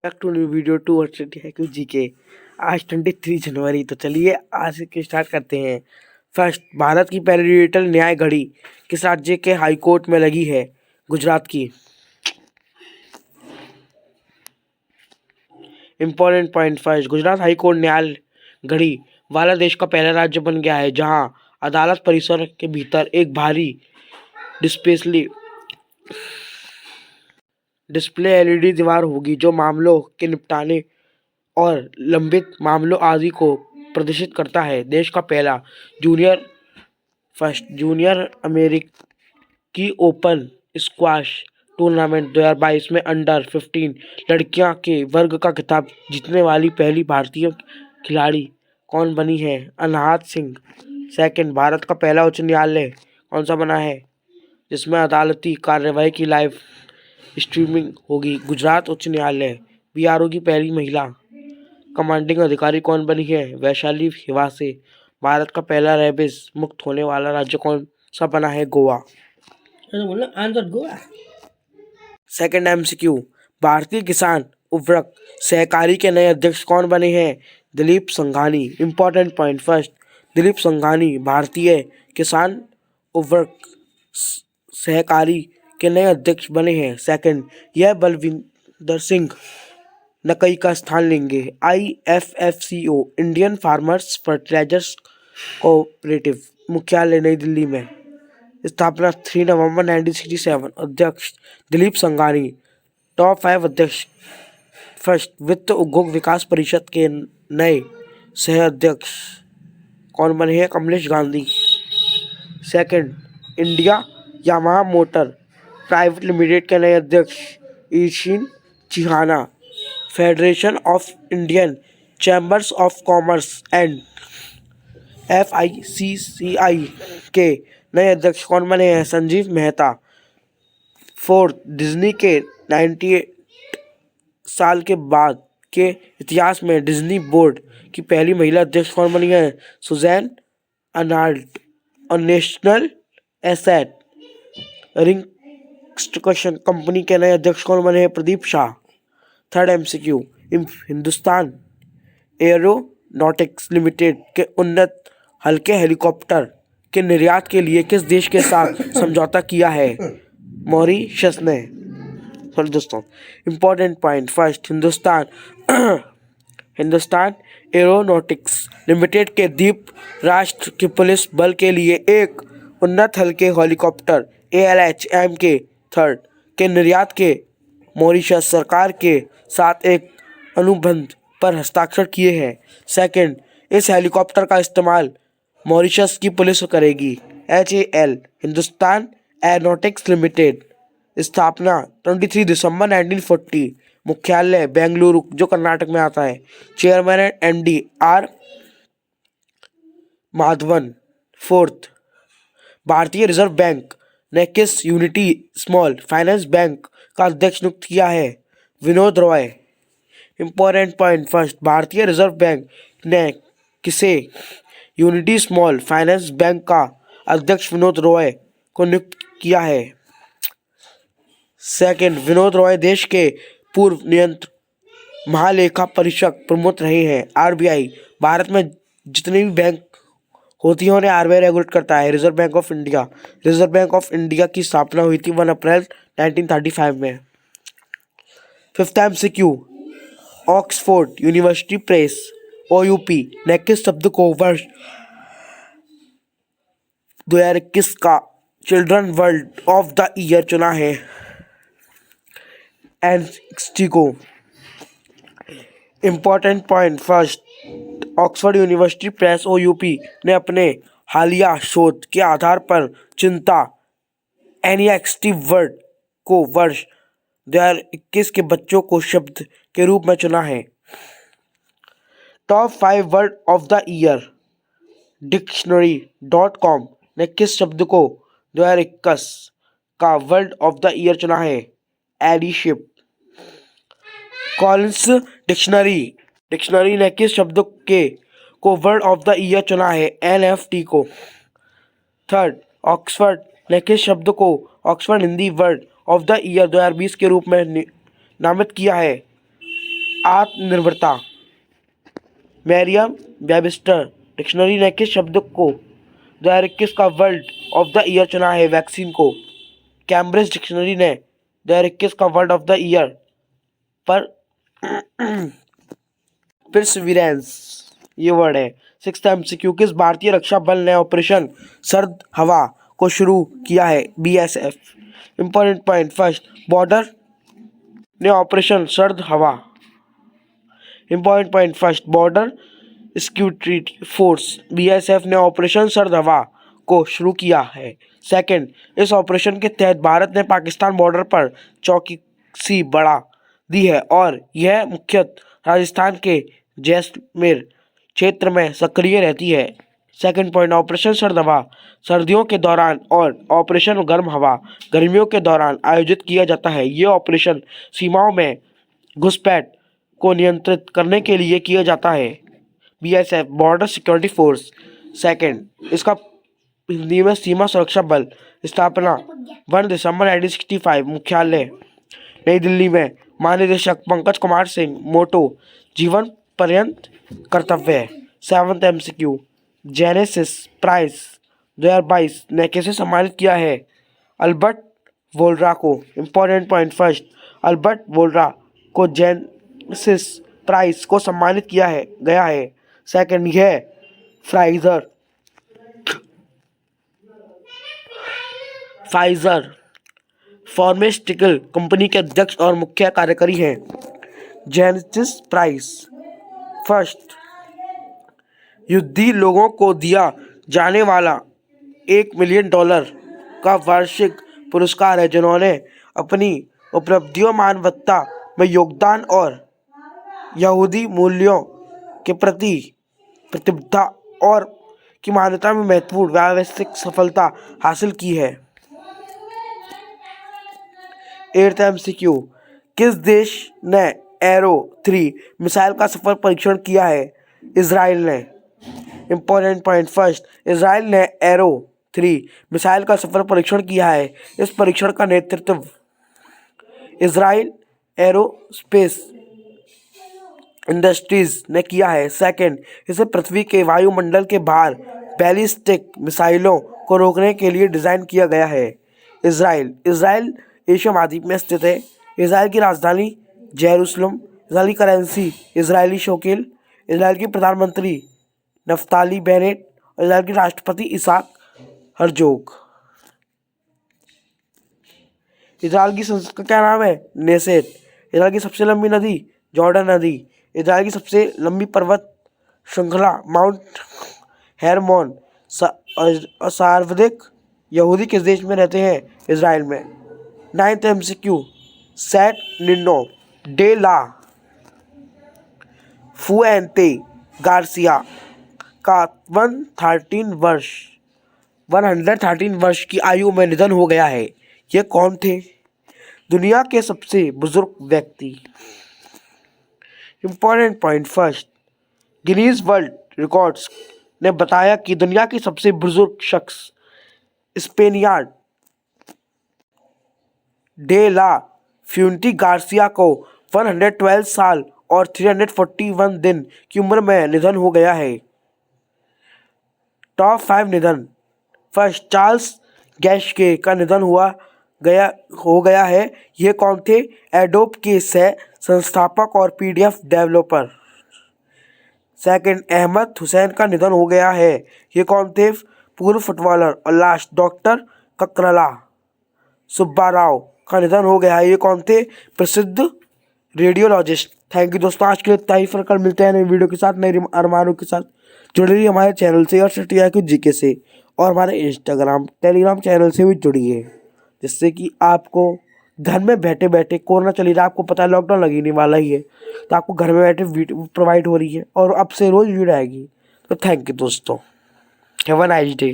Back to new video two है G के। आज 23 जनवरी, तो चलिए आज के स्टार्ट करते हैं। फर्स्ट, भारत की पहली डिजिटल न्याय घड़ी किस राज्य के हाई कोर्ट में लगी है? गुजरात की। Important point first, Gujarat high court न्याय घड़ी वाला देश का पहला राज्य बन गया है जहां अदालत परिसर के भीतर एक भारी डिस्प्ले एलईडी दीवार होगी जो मामलों के निपटाने और लंबित मामलों आदि को प्रदर्शित करता है। देश का पहला जूनियर अमेरिकी ओपन स्क्वैश टूर्नामेंट 2022 में अंडर 15 लड़कियां के वर्ग का खिताब जीतने वाली पहली भारतीय खिलाड़ी कौन बनी है? अनाहत सिंह। सेकंड, भारत का पहला उच्च न्यायालय कौन सा बना है जिसमें अदालती कार्यवाही की लाइव स्ट्रीमिंग होगी? गुजरात उच्च न्यायालय। बीआरओ की पहली महिला कमांडिंग अधिकारी कौन बनी है? वैशाली हिवासे। भारत का पहला रेबिस मुक्त होने वाला राज्य कौन सा बना है? Goa. Answer Goa. Second MCQ, भारतीय किसान उर्वरक सहकारी के नए अध्यक्ष कौन बने हैं? Dilip Sanghani. Important point first, Dilip Sanghani भारतीय किसान उर्वरक सहकारी के नए अध्यक्ष बने हैं। सेकंड, यह बलविंदर सिंह नकई का स्थान लेंगे। IFFCO Indian farmers fertilizers cooperative मुख्यालय नई दिल्ली में। स्थापना 3 नवंबर 1967। अध्यक्ष दिलीप संघानी। टॉप 5 अध्यक्ष। फर्स्ट, वित्त उद्योग विकास परिषद के नए सह अध्यक्ष कौन बने हैं? Kamlesh Gandhi. Second, India Yamaha motor private limited के नए अध्यक्ष Eishin Chihana. Federation of Indian Chambers of Commerce and FICCI के नए अध्यक्ष कौन बने हैं? संजीव मेहता। फोर्थ, डिज्नी के 98 साल के बाद के इतिहास में डिज्नी बोर्ड की पहली महिला अध्यक्ष कौन बनी है? Susan Arnold. और नेशनल एसेट रिकंस्ट्रक्शन कंपनी के नए अध्यक्ष कौन बने हैं? Pradeep Shah. Third MCQ, Hindustan aeronautics limited के उन्नत हल्के हेलीकॉप्टर के निर्यात के लिए किस देश के साथ समझौता किया है? मॉरिशस ने। सॉरी दोस्तों, important point first, Hindustan aeronautics limited के द्वीप राष्ट्र के पुलिस बल के लिए एक उन्नत हल्के हेलीकॉप्टर ALH-M थर्ड के निर्यात के मॉरिशस सरकार के साथ एक अनुबंध पर हस्ताक्षर किए हैं। सेकंड, इस हेलीकॉप्टर का इस्तेमाल मॉरिशस की पुलिस करेगी। HAL Hindustan aeronautics limited. स्थापना 23 दिसंबर 1940। मुख्यालय बेंगलुरु जो कर्नाटक में आता है। Chairman and MD R Madhavan. Fourth, भारतीय रिजर्व बैंक ने किस यूनिटी स्मॉल फाइनेंस बैंक का अध्यक्ष नियुक्त किया है? Vinod Roy. Important point first, भारतीय रिजर्व बैंक ने किसे यूनिटी स्मॉल फाइनेंस बैंक का अध्यक्ष विनोद रॉय को नियुक्त किया है? सेकंड, विनोद रॉय देश के पूर्व नियंत्रक महालेखा परीक्षक प्रमुख रहे हैं। RBI भारत में जितने भी बैंक होती है उन्हें RBI रेगुलेट करता है। Reserve bank of India. Reserve bank of India की स्थापना हुई थी 1 अप्रैल 1935 में। Fifth MCQ, Oxford university press OUP ने किस शब्द को वर्ष 2021 का children world of the year चुना है? NXT को। Important point first, Oxford university press OUP ने अपने हालिया शोध के आधार पर चिंता NXT वर्ड को वर्ष 2021 के बच्चों को शब्द के रूप में चुना है। Top 5 word of the year डिक्शनरी.com ने किस शब्द को 2021 का वर्ड ऑफ द ईयर चुना है? एडिशिप। कॉलिंस डिक्शनरी ने किस शब्द को वर्ड ऑफ द ईयर चुना है? NFT को। थर्ड, ऑक्सफोर्ड ने किस शब्द को Oxford Hindi word of the year 2020 के रूप में नामित किया है? आत्मनिर्भरता। मैरियम वेबस्टर डिक्शनरी ने किस शब्द को 2021 का वर्ल्ड ऑफ द ईयर चुना है वैक्सीन को? कैम्ब्रिज डिक्शनरी ने 2021 का वर्ल्ड ऑफ द ईयर पर परसिविरेंस ये वर्ड है। 6th MCQ, किस भारतीय रक्षा बल ने ऑपरेशन सर्द हवा को शुरू किया है? BSF। Important point first, border ने ऑपरेशन सर्द हवा। Important point first, border security force BSF ने ऑपरेशन सर्द हवा को शुरू किया है। सेकंड, इस ऑपरेशन के तहत भारत ने पाकिस्तान बॉर्डर पर चौकसी बढ़ा दी है और यह मुख्यतः राजस्थान के जैसलमेर क्षेत्र में सक्रिय रहती है। सेकंड पॉइंट, ऑपरेशन सर्द हवा सर्दियों के दौरान और ऑपरेशन गर्म हवा गर्मियों के दौरान आयोजित किया जाता है। ये ऑपरेशन सीमाओं में घुसपैठ को नियंत्रित करने के लिए किया जाता है। BSF border security force. Second, इसका हिंदी में सीमा सुरक्षा बल। स्थापना 1 दिसंबर 1965। मुख्यालय नई दिल्ली में। महानिदेशक पंकज कुमार सिंह। मोटो जीवन पर्यंत कर्तव्य। 7th MCQ, जेनेसिस प्राइज 2022 ने किसे सम्मानित किया है? अल्बर्ट वोल्ड्रा को। इंपॉर्टेंट पॉइंट फर्स्ट, अल्बर्ट वोल्ड्रा को जेनेसिस प्राइज को सम्मानित किया है गया है। सेकंड, यह फाइजर फार्मास्यूटिकल कंपनी के अध्यक्ष और मुख्य कार्यकारी हैं। जेनेसिस प्राइज फर्स्ट, युद्धि लोगों को दिया जाने वाला $1 मिलियन का वार्षिक पुरस्कार है जिन्होंने अपनी उपलब्धियों, मानवता में योगदान और यहूदी मूल्यों के प्रति प्रतिबद्धता और की मान्यता में महत्वपूर्ण व्यावसायिक सफलता हासिल की है। 8th MCQ, किस देश ने एरो 3 मिसाइल का सफल परीक्षण किया है? इजराइल ने। इंपॉर्टेंट पॉइंट फर्स्ट, इजराइल ने एरो 3 मिसाइल का सफल परीक्षण किया है। इस परीक्षण का नेतृत्व इजराइल एरोस्पेस इंडस्ट्रीज ने किया है। सेकंड, इसे पृथ्वी के वायुमंडल के बाहर बैलिस्टिक मिसाइलों को रोकने के लिए डिज़ाइन किया गया है। इजराइल एशिया महाद्वीप में स्थित है। इजराइल की राजधानी जेरूसलम। इजराइल की करेंसी इजरायली शेकेल। इजराइल के प्रधानमंत्री नफ्ताली बेनेट और इजराइल के राष्ट्रपति इसाक हर्जोग। इजराइल की संसद का क्या नाम है? नेसेट। इजराइल की सबसे लंबी नदी जॉर्डन नदी। इजराइल की सबसे लंबी पर्वत श्रृंखला माउंट हेरमोन। सर्वाधिक यहूदी किस देश में रहते हैं? इजराइल में। 9th MCQ, सेट निनो डे ला फुएंते गार्सिया का 113 वर्ष की आयु में निधन हो गया है। ये कौन थे? दुनिया के सबसे बुजुर्ग व्यक्ति। Important point first, Guinness world records ने बताया कि दुनिया की सबसे बुजुर्ग शख्स स्पेनियार्ड डे ला फ्यूंटी गार्सिया को 112 साल और 341 दिन की उम्र में निधन हो गया है। टॉप 5 निधन। फर्स्ट, चार्ल्स गैशके का निधन हो गया है। ये कौन थे? एडोब के सह संस्थापक और PDF developer. Second, Ahmed Hussain का निधन हो गया है। ये कौन थे? पूर्व फुटबॉलर। और लास्ट, डॉक्टर ककरला सुब्बाराव का निधन हो गया है। ये कौन थे? प्रसिद्ध रेडियोलॉजिस्ट। थैंक यू दोस्तों, आज के लिए इतना ही। फिर कल मिलते हैं नई वीडियो के साथ, नए अरमानों के साथ। जुड़े रहिए हमारे चैनल से और सटिया के GK से, और हमारे इंस्टाग्राम टेलीग्राम चैनल से भी जुड़िए, जिससे कि आपको घर में बैठे बैठे, कोरोना चली रहा है, आपको पता है लॉकडाउन लगने वाला ही है, तो आपको घर में बैठे वीडियो प्रोवाइड हो रही है और अब से रोज़ वीडियो आएगी। तो थैंक यू दोस्तों, हैव अ नाइस डे।